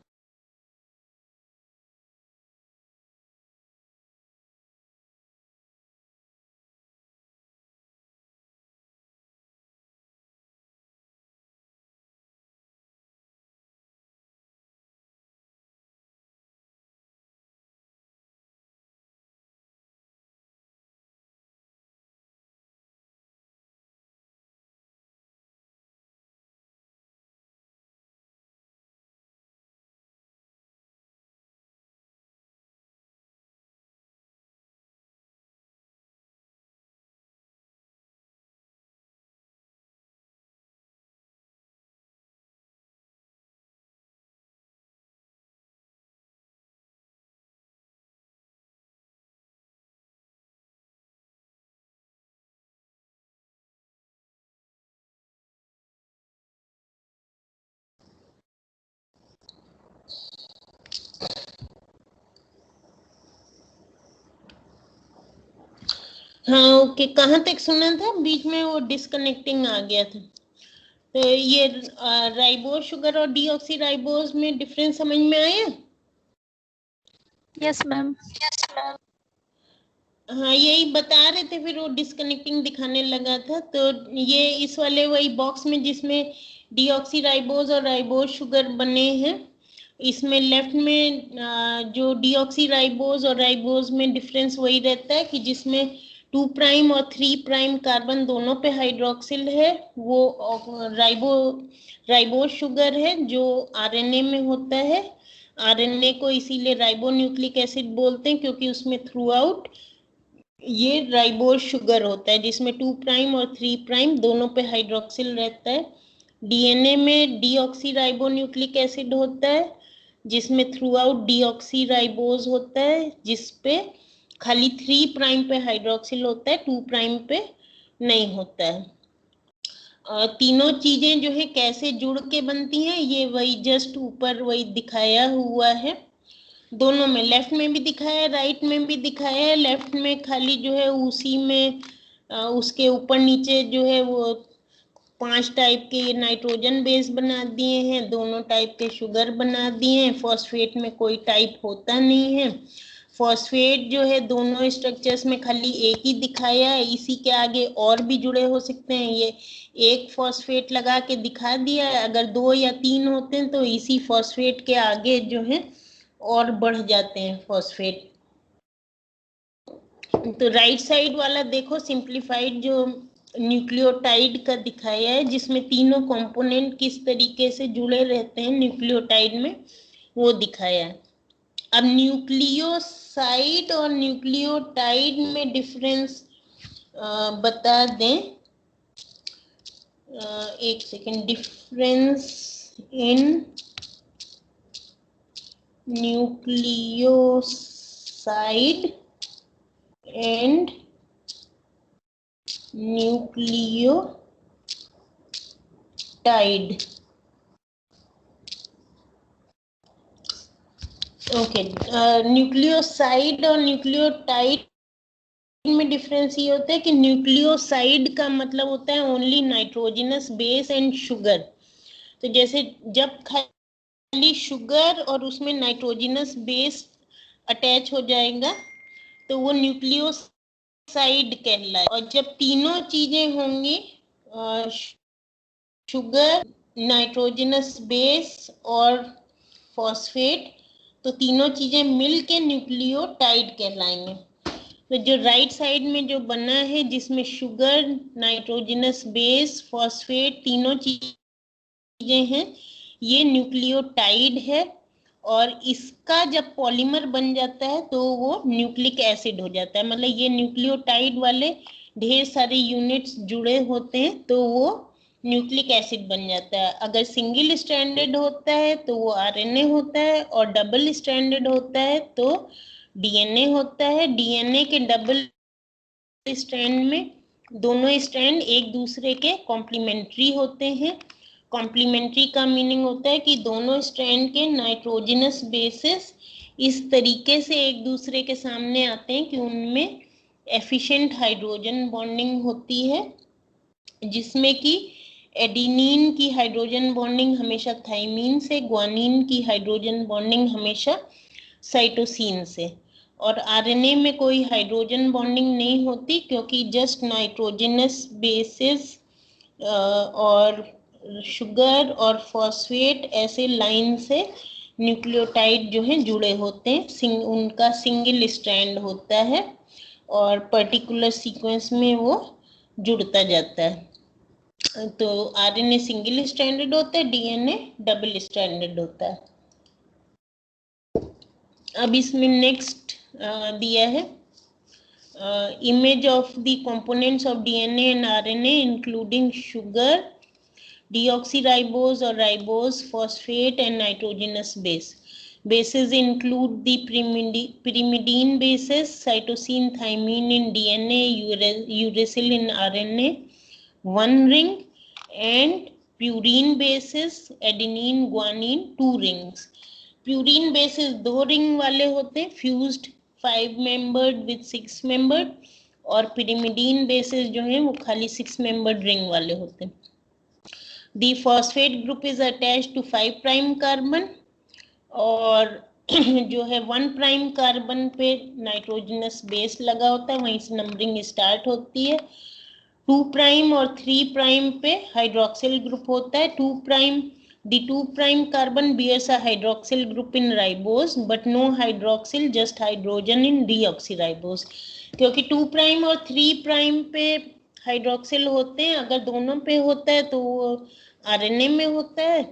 हाँ ओके, कहाँ तक सुना था? बीच में वो डिस्कनेक्टिंग आ गया था। तो ये राइबोज शुगर और डीऑक्सी राइबोज में डिफरेंस समझ में आया? Yes ma'am. हाँ यही बता रहे थे, फिर वो डिस्कनेक्टिंग दिखाने लगा था। तो ये इस वाले वही बॉक्स में जिसमें डीऑक्सी राइबोज और राइबोज शुगर बने हैं, इसमें लेफ्ट में जो डीऑक्सी राइबोज और राइबोज में डिफरेंस वही रहता है कि जिसमें 2' और 3' कार्बन दोनों पे हाइड्रोक्सिल है, वो राइबोज शुगर है जो आरएनए में होता है। आरएनए को इसीलिए राइबोन्यूक्लिक एसिड बोलते हैं क्योंकि उसमें थ्रू आउट ये राइबोज शुगर होता है जिसमें 2' और 3' दोनों पे हाइड्रोक्सिल रहता है। डीएनए में डीऑक्सी राइबोन्यूक्लिक एसिड होता है जिसमें थ्रू आउट डीऑक्सी राइबोज होता है जिसपे खाली 3' पे हाइड्रोक्सिल होता है, 2' पे नहीं होता है। तीनों चीजें जो है कैसे जुड़ के बनती हैं ये वही जस्ट ऊपर वही दिखाया हुआ है। दोनों में, लेफ्ट में भी दिखाया है, राइट में भी दिखाया है। लेफ्ट में खाली जो है उसी में उसके ऊपर नीचे जो है वो 5 टाइप के नाइट्रोजन बेस बना दिए हैं, दोनों टाइप के शुगर बना दिए हैं। फॉस्फेट में कोई टाइप होता नहीं है। फॉस्फेट जो है दोनों स्ट्रक्चर्स में खाली एक ही दिखाया है, इसी के आगे और भी जुड़े हो सकते हैं। ये एक फॉस्फेट लगा के दिखा दिया है, अगर 2 या 3 होते हैं तो इसी फॉस्फेट के आगे जो है और बढ़ जाते हैं फॉस्फेट। तो राइट साइड वाला देखो सिंप्लीफाइड जो न्यूक्लियोटाइड का दिखाया है जिसमें तीनों कंपोनेंट किस तरीके से जुड़े रहते हैं न्यूक्लियोटाइड में, वो दिखाया है। अब न्यूक्लियोसाइड और न्यूक्लियोटाइड में डिफरेंस बता दें। एक second, difference in nucleoside and nucleotide. Okay, nucleoside और न्यूक्लियोटाइड में डिफरेंस ये होता है कि न्यूक्लियोसाइड का मतलब होता है only nitrogenous base and sugar. तो जैसे जब खाली शुगर और उसमें नाइट्रोजनस बेस अटैच हो जाएगा तो वो न्यूक्लियोसाइड कहलाए, और जब तीनों चीजें होंगी शुगर, नाइट्रोजनस बेस और फॉस्फेट, तो तीनों चीजें मिलके न्यूक्लियोटाइड कहलाएंगे। तो जो राइट साइड में जो बना है जिसमें शुगर, नाइट्रोजनस बेस, फॉस्फेट तीनों चीजें हैं, ये न्यूक्लियोटाइड है। और इसका जब पॉलीमर बन जाता है तो वो न्यूक्लिक एसिड हो जाता है। मतलब ये न्यूक्लियोटाइड वाले ढेर सारे यूनिट्स जुड़े होते हैं तो वो न्यूक्लिक एसिड बन जाता है। अगर सिंगल स्ट्रैंडेड होता है तो वो आरएनए होता है, और डबल स्ट्रैंडेड होता है तो डीएनए होता है। डीएनए के डबल स्ट्रैंड में दोनों स्ट्रैंड एक दूसरे के कॉम्प्लीमेंट्री होते हैं। कॉम्प्लीमेंट्री का मीनिंग होता है कि दोनों स्ट्रैंड के नाइट्रोजनस बेसिस इस तरीके से एक दूसरे के सामने आते हैं कि उनमें एफिशिएंट हाइड्रोजन बॉन्डिंग होती है, जिसमें कि एडिनिन की हाइड्रोजन बॉन्डिंग हमेशा थाइमीन से, ग्वानिन की हाइड्रोजन बॉन्डिंग हमेशा साइटोसिन से, और आरएनए में कोई हाइड्रोजन बॉन्डिंग नहीं होती क्योंकि जस्ट नाइट्रोजनस बेसिस और शुगर और फॉस्फेट ऐसे लाइन से न्यूक्लियोटाइड जो हैं जुड़े होते हैं। उनका सिंगल स्ट्रैंड होता है और पर्टिकुलर सीक्वेंस में वो जुड़ता जाता है। तो आरएनए सिंगल स्ट्रैंडेड होता है, डीएनए डबल स्ट्रैंडेड होता है। अब इसमें नेक्स्ट दिया है image of the components of DNA and RNA including sugar, deoxyribose or ribose, phosphate and nitrogenous base. Bases include the pyrimidine bases, cytosine, thymine in DNA, uracil in RNA, 1 ring, and purine bases, adenine, guanine, 2 rings. Purine basis 2 ring वाले होते हैं, fused 5 membered with 6 membered, और pyrimidine bases जो हैं वो खाली 6 membered ring वाले होते हैं. The phosphate group is attached to 5 prime carbon और जो है 1 प्राइम कार्बन पे नाइट्रोजनस बेस लगा होता है, वहीं से नंबरिंग स्टार्ट होती है. 2 प्राइम और 3 प्राइम पे हाइड्रोक्सिल ग्रुप होता है. 2 prime the 2 prime carbon bears a hydroxyl group in ribose but no hydroxyl, just hydrogen in deoxyribose. क्योंकि 2 प्राइम और 3 प्राइम पे हाइड्रोक्सिल होते हैं, अगर दोनों पे होता है तो वो आरएनए में होता है,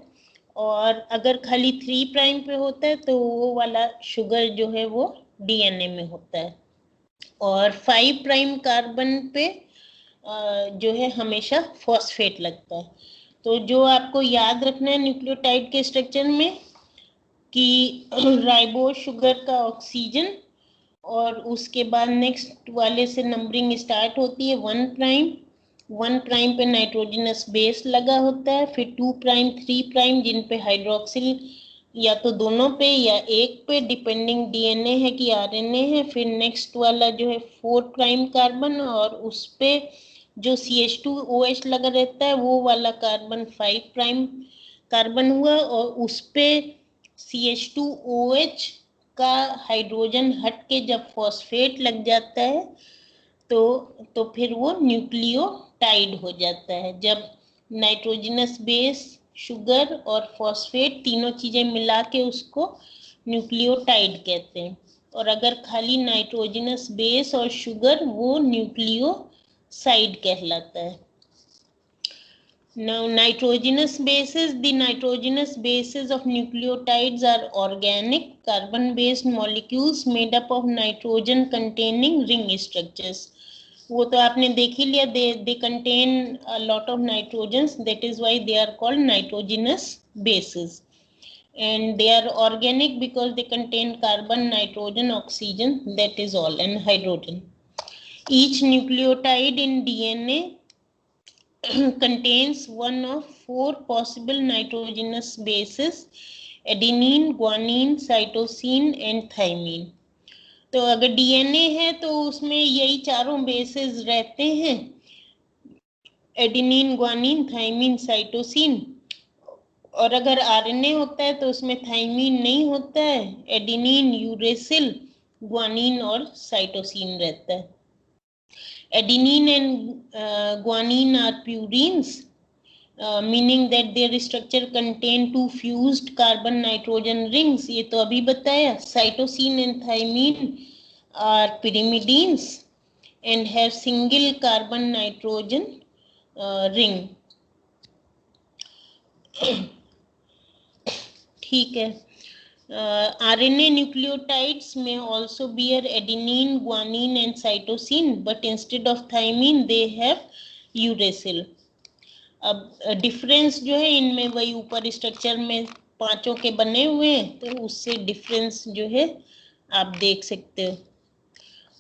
और अगर खाली 3 प्राइम पे होता है तो वो वाला शुगर जो है वो डीएनए में होता है. और 5 प्राइम कार्बन पे जो है हमेशा फॉस्फेट लगता है. तो जो आपको याद रखना है न्यूक्लियोटाइड के स्ट्रक्चर में कि राइबोज शुगर का ऑक्सीजन, और उसके बाद नेक्स्ट वाले से नंबरिंग स्टार्ट होती है 1 प्राइम पे नाइट्रोजनस बेस लगा होता है, फिर 2 प्राइम 3 प्राइम जिन पे हाइड्रोक्सिल या तो दोनों पे या एक पे डिपेंडिंग डीएनए है कि आरएनए है, फिर नेक्स्ट वाला जो है 4 प्राइम कार्बन और उस पे जो CH2OH लगा रहता है वो वाला कार्बन 5 प्राइम कार्बन हुआ, और उस पे CH2OH का हाइड्रोजन हट के जब फॉस्फेट लग जाता है तो फिर वो न्यूक्लियोटाइड हो जाता है. जब नाइट्रोजनस बेस, शुगर और फॉस्फेट तीनों चीजें मिला के उसको न्यूक्लियोटाइड कहते हैं, और अगर खाली नाइट्रोजनस बेस और शुगर वो न्यूक्लियोसाइड कहलाता है. Now nitrogenous bases, the nitrogenous bases of nucleotides are organic carbon based molecules made up of nitrogen containing ring structures. वो तो आपने देख ही लिया, they contain a lot of nitrogens, that is why they are called nitrogenous bases, and they are organic because they contain carbon, nitrogen, oxygen, that is all, and hydrogen. Each nucleotide in DNA contains one of 4 possible nitrogenous bases: adenine, guanine, cytosine and thymine. तो अगर DNA है तो उसमें यही चारों bases रहते हैं, adenine, guanine, thymine, cytosine. और अगर आरएनए होता है तो उसमें थाइमिन नहीं होता है, एडेनिन, यूरेसिल, ग्वानिन और साइटोसिन रहता है. Adenine and guanine are purines, meaning that their structure contain 2 fused carbon nitrogen rings. ये तो अभी बताया. Cytosine and thymine are pyrimidines and have single carbon nitrogen ring. ठीक है. RNA nucleotides may also bear adenine, guanine and cytosine, but instead of thymine they have uracil. अब difference जो है इनमें वही ऊपर स्ट्रक्चर में पांचों के बने हुए हैं, तो उससे डिफरेंस जो है आप देख सकते हो.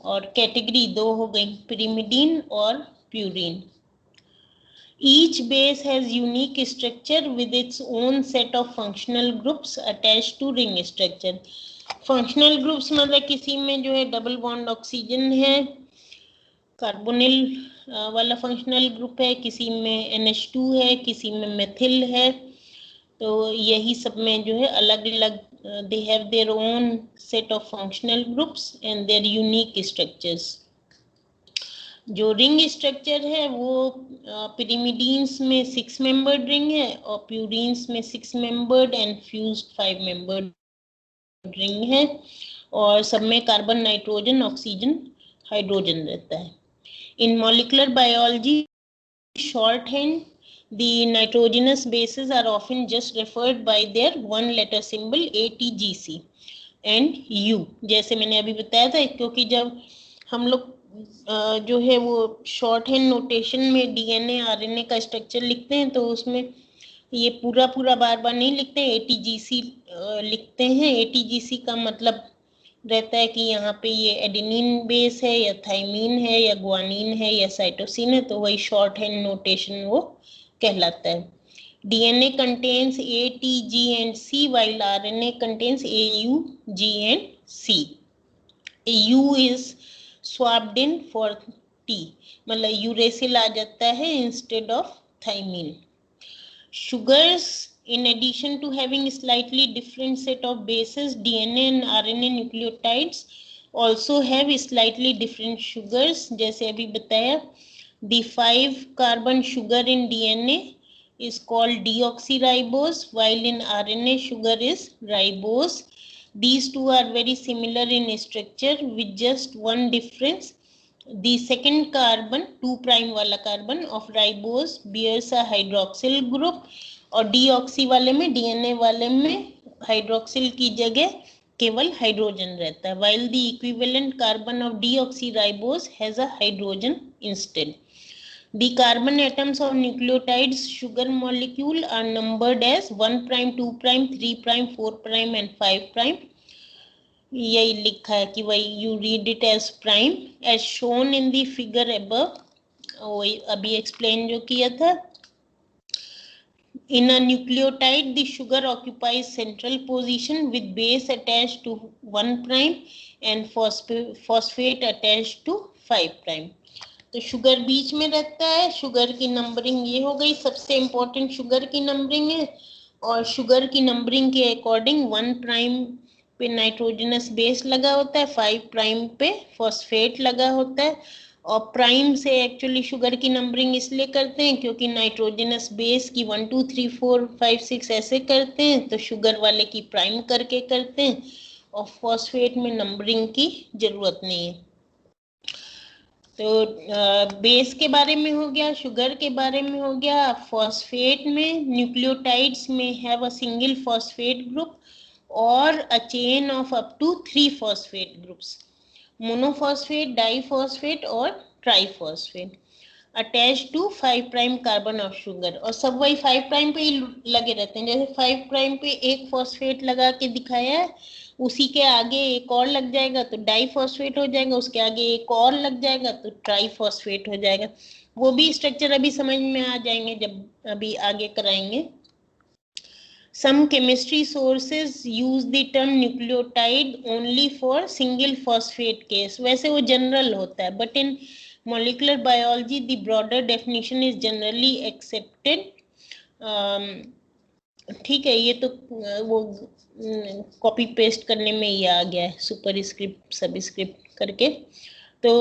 और कैटेगरी 2 हो गई, pyrimidine और purine. Each base has unique structure with its own set of functional groups attached to ring structure. Functional groups मतलब किसी में जो है डबल बॉन्ड ऑक्सीजन है, कार्बोनिल वाला फंक्शनल ग्रुप है, किसी में NH2 है, किसी में मेथिल है. तो यही सब में जो है अलग अलग they have their own set of functional groups and their unique structures. जो रिंग स्ट्रक्चर है वो pyrimidines में 6 मेंबर्ड रिंग है और प्यूरिन्स में 6 membered and fused 5 membered ring है, और सब में कार्बन, नाइट्रोजन, ऑक्सीजन, हाइड्रोजन रहता है. In molecular biology shorthand, the nitrogenous bases are often just referred by their one letter symbol ATGC and U. जैसे मैंने अभी बताया था, क्योंकि जब हम लोग जो है वो शॉर्ट हैंड नोटेशन में डीएनए आरएनए का स्ट्रक्चर लिखते हैं तो उसमें ये पूरा बार बार नहीं लिखते हैं, एटीजीसी लिखते हैं. एटीजीसी का मतलब रहता है कि यहाँ पे ये एडेनिन बेस है या थाइमीन है या ग्वानिन है या साइटोसिन है, तो वही शॉर्ट हैंड नोटेशन वो कहलाता है. DNA contains A, T, G and C while RNA contains A, U, G and C. U is swapped in for T, मतलब यूरेसिल आ जाता है instead of thymine. Sugars, in addition to having slightly different set of bases, DNA and RNA nucleotides also have slightly different sugars. जैसे अभी बताया, the 5 carbon sugar in DNA is called deoxyribose, while in RNA sugar is ribose. These two are very similar in structure with just one difference. The second carbon, 2 prime वाला carbon of ribose bears a hydroxyl group, और deoxy वाले में, DNA वाले में hydroxyl की जगह केवल hydrogen रहता है, while the equivalent carbon of deoxyribose has a hydrogen instead. The carbon atoms of nucleotides sugar molecule are numbered as 1 prime, 2 prime, 3 prime, 4 prime and 5 prime. यही लिखा है कि वही you read it as prime as shown in the figure above, वही अभी explain जो किया था. In a nucleotide, the sugar occupies central position with base attached to 1 prime and phosphate attached to 5 prime. तो शुगर बीच में रहता है. Sugar की नंबरिंग ये हो गई, सबसे इम्पोर्टेंट शुगर की नंबरिंग है, और शुगर की नंबरिंग के अकॉर्डिंग 1 प्राइम पे नाइट्रोजनस बेस लगा होता है, 5 प्राइम पे फॉस्फेट लगा होता है. और प्राइम से एक्चुअली शुगर की नंबरिंग इसलिए करते हैं क्योंकि नाइट्रोजनस बेस की 1 2 3 4 5 6 ऐसे करते हैं, तो शुगर वाले की प्राइम करके करते हैं, और फॉस्फेट में नंबरिंग की जरूरत नहीं है. तो बेस के बारे में हो गया, शुगर के बारे में हो गया. फॉस्फेट में न्यूक्लियोटाइड्स में have a single phosphate group or a chain of up to 3 phosphate groups, monophosphate, diphosphate और triphosphate attached to 5 prime carbon of sugar. और सब वही 5 prime पे ही लगे रहते हैं. जैसे 5 prime पे एक phosphate लगा के दिखाया है, उसी के आगे एक और लग जाएगा तो डाइफॉस्फेट हो जाएगा, उसके आगे एक और लग जाएगा तो ट्राइफॉस्फेट हो जाएगा. वो भी स्ट्रक्चर अभी समझ में आ जाएंगे जब अभी आगे कराएंगे. Some chemistry sources use the term nucleotide only for single phosphate case. वैसे वो general होता है, but in molecular biology the broader definition is generally accepted. ठीक है, ये तो वो कॉपी पेस्ट करने में ये आ गया है, सुपर स्क्रिप्ट सब स्क्रिप्ट करके. तो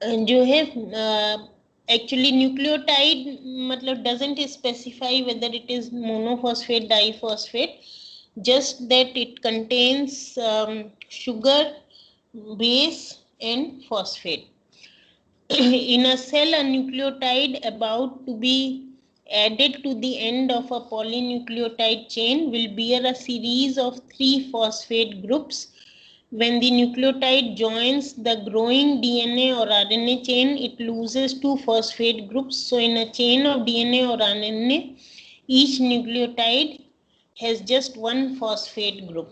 जो है actually nucleotide मतलब doesn't specify whether it is monophosphate, diphosphate, just that it contains sugar, base and phosphate. In a cell, a nucleotide about to be added to the end of a polynucleotide chain will bear a series of 3 phosphate groups. When the nucleotide joins the growing DNA or RNA chain, it loses 2 phosphate groups. So in a chain of DNA or RNA, each nucleotide has just 1 phosphate group.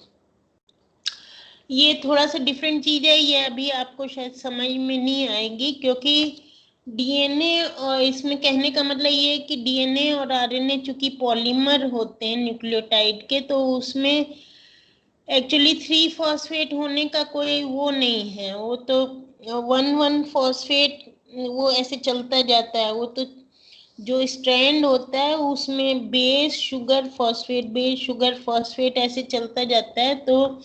ये थोड़ा सा different चीज है, ये अभी आपको शायद समझ में नहीं आएगी, क्योंकि डीएनए और इसमें कहने का मतलब ये है कि डीएनए और आरएनए चूंकि पॉलीमर होते हैं न्यूक्लियोटाइड के, तो उसमें एक्चुअली 3 फॉस्फेट होने का कोई वो नहीं है. वो तो 1 फॉस्फेट वो ऐसे चलता जाता है. वो तो जो स्ट्रैंड होता है उसमें base sugar phosphate, base sugar phosphate ऐसे चलता जाता है. तो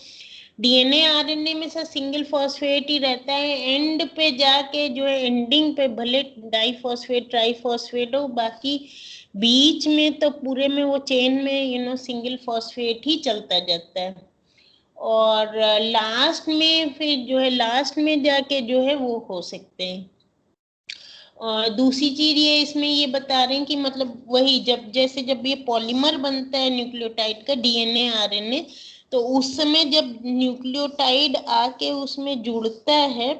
डीएनए आरएनए में से सिंगल फॉस्फेट ही रहता है. एंड पे जाके जो है एंडिंग पे भले डाइफॉस्फेट ट्राइफॉस्फेट हो, बाकी बीच में तो पूरे में वो चेन में सिंगल फॉस्फेट ही चलता जाता है. और लास्ट में फिर जो है लास्ट में जाके जो है वो हो सकते हैं. और दूसरी चीज ये इसमें ये बता रहे हैं कि मतलब वही जब ये पॉलीमर बनता है न्यूक्लियोटाइड का डीएनए आरएनए, तो उस समय जब न्यूक्लियोटाइड आके उसमें जुड़ता है,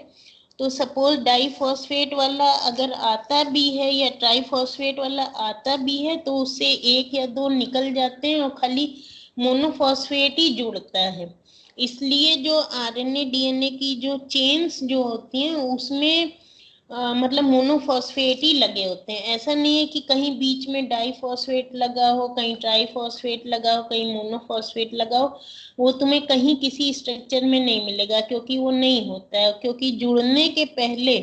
तो सपोज डाइफॉस्फेट वाला अगर आता भी है या ट्राइफॉस्फेट वाला आता भी है, तो उससे 1 या 2 निकल जाते हैं और खाली मोनोफॉस्फेट ही जुड़ता है. इसलिए जो आरएनए डीएनए की जो चेन्स जो होती हैं उसमें मतलब मोनोफॉस्फेट ही लगे होते हैं. ऐसा नहीं है कि कहीं बीच में डाइफॉस्फेट लगा हो, कहीं ट्राइफॉस्फेट लगा हो, कहीं मोनोफॉस्फेट लगा हो. वो तुम्हें कहीं किसी स्ट्रक्चर में नहीं मिलेगा, क्योंकि वो नहीं होता है. क्योंकि जुड़ने के पहले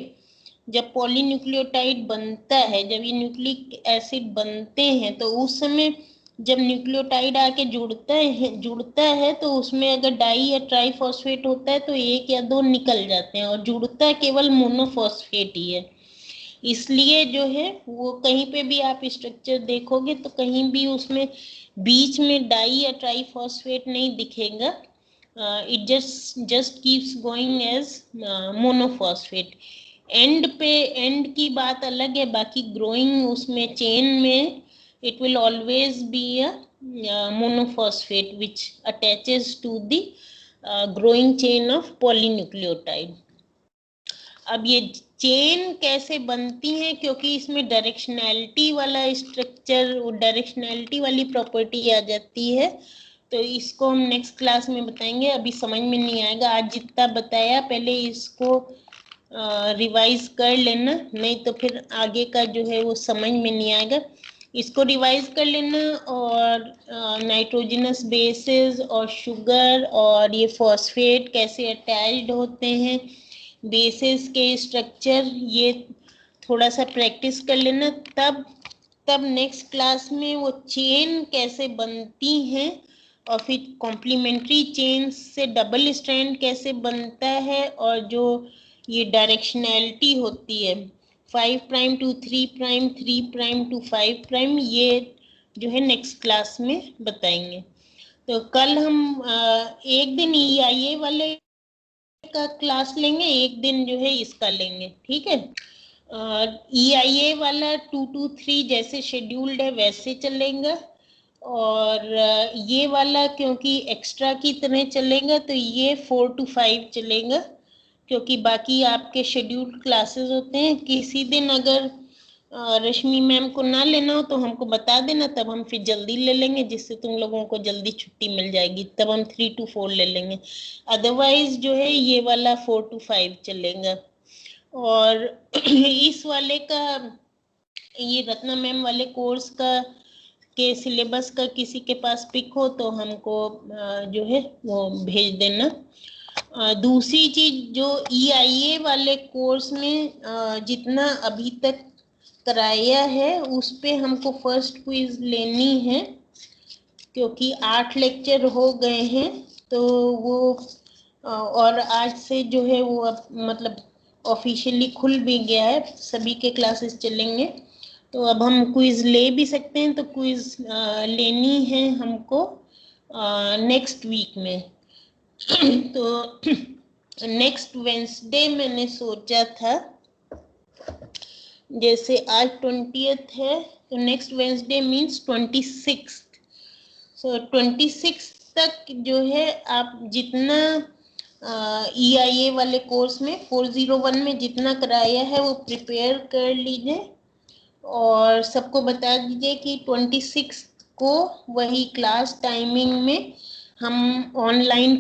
जब पॉलीन्यूक्लियोटाइड बनता है, जब ये न्यूक्लिक एसिड बनते हैं, तो उस समय जब न्यूक्लियोटाइड आके जुड़ता है तो उसमें अगर डाई या ट्राईफॉस्फेट होता है तो एक या दो निकल जाते हैं, और जुड़ता केवल मोनोफॉस्फेट ही है। इसलिए जो है वो कहीं पे भी आप स्ट्रक्चर देखोगे तो कहीं भी उसमें बीच में डाई या ट्राईफॉस्फेट नहीं दिखेगा। It just keeps going as monophosphate. End की बात अलग है, बाकी ग्रोइंग उसमें चेन में it will always be a monophosphate which attaches to the growing chain of polynucleotide. अब ये चेन कैसे बनती है, क्योंकि इसमें डायरेक्शनैलिटी वाला स्ट्रक्चर, डायरेक्शनैलिटी वाली प्रॉपर्टी आ जाती है, तो इसको हम नेक्स्ट क्लास में बताएंगे। अभी समझ में नहीं आएगा, आज जितना बताया पहले इसको रिवाइज कर लेना, नहीं तो फिर आगे का जो है वो समझ में नहीं आएगा। इसको रिवाइज कर लेना, और नाइट्रोजनस बेसिस और शुगर और ये फॉस्फेट कैसे अटैच्ड होते हैं, बेसिस के स्ट्रक्चर, ये थोड़ा सा प्रैक्टिस कर लेना। तब नेक्स्ट क्लास में वो चेन कैसे बनती हैं, और फिर कॉम्प्लीमेंट्री चेन से डबल स्ट्रैंड कैसे बनता है, और जो ये डायरेक्शनैलिटी होती है 5 prime to 3 prime, 3 prime to 5 prime, ये जो है नेक्स्ट क्लास में बताएंगे। तो कल हम एक दिन EIA वाले का क्लास लेंगे, एक दिन जो है इसका लेंगे, ठीक है। EIA वाला 2 to 3 जैसे शेड्यूल्ड है वैसे चलेगा, और ये वाला क्योंकि एक्स्ट्रा की तरह चलेगा तो ये 4 to 5 चलेगा, क्योंकि बाकी आपके शेड्यूल्ड क्लासेस होते हैं। किसी दिन अगर रश्मि मैम को ना लेना हो तो हमको बता देना, तब हम फिर जल्दी ले लेंगे, जिससे तुम लोगों को जल्दी छुट्टी मिल जाएगी, तब हम 3 to 4 ले लेंगे। अदरवाइज जो है ये वाला 4 to 5 चलेगा। और इस वाले का, ये रत्ना मैम वाले कोर्स का के सिलेबस का किसी के पास पिक हो तो हमको जो है वो भेज देना। दूसरी चीज, जो EIA वाले कोर्स में जितना अभी तक कराया है उस पे हमको फर्स्ट क्विज लेनी है, क्योंकि 8 लेक्चर हो गए हैं, तो वो और आज से जो है वो अब मतलब ऑफिशियली खुल भी गया है, सभी के क्लासेस चलेंगे, तो अब हम क्विज ले भी सकते हैं। तो क्विज लेनी है हमको नेक्स्ट वीक में। तो नेक्स्ट वेंसडे मैंने सोचा था, जैसे आज 20th है तो नेक्स्ट वेंसडे मीन्स 26th। सो 26 तक जो है आप जितना EIA वाले कोर्स में 401 में जितना कराया है वो प्रिपेयर कर लीजिए, और सबको बता दीजिए कि 26 को वही क्लास टाइमिंग में हम ऑनलाइन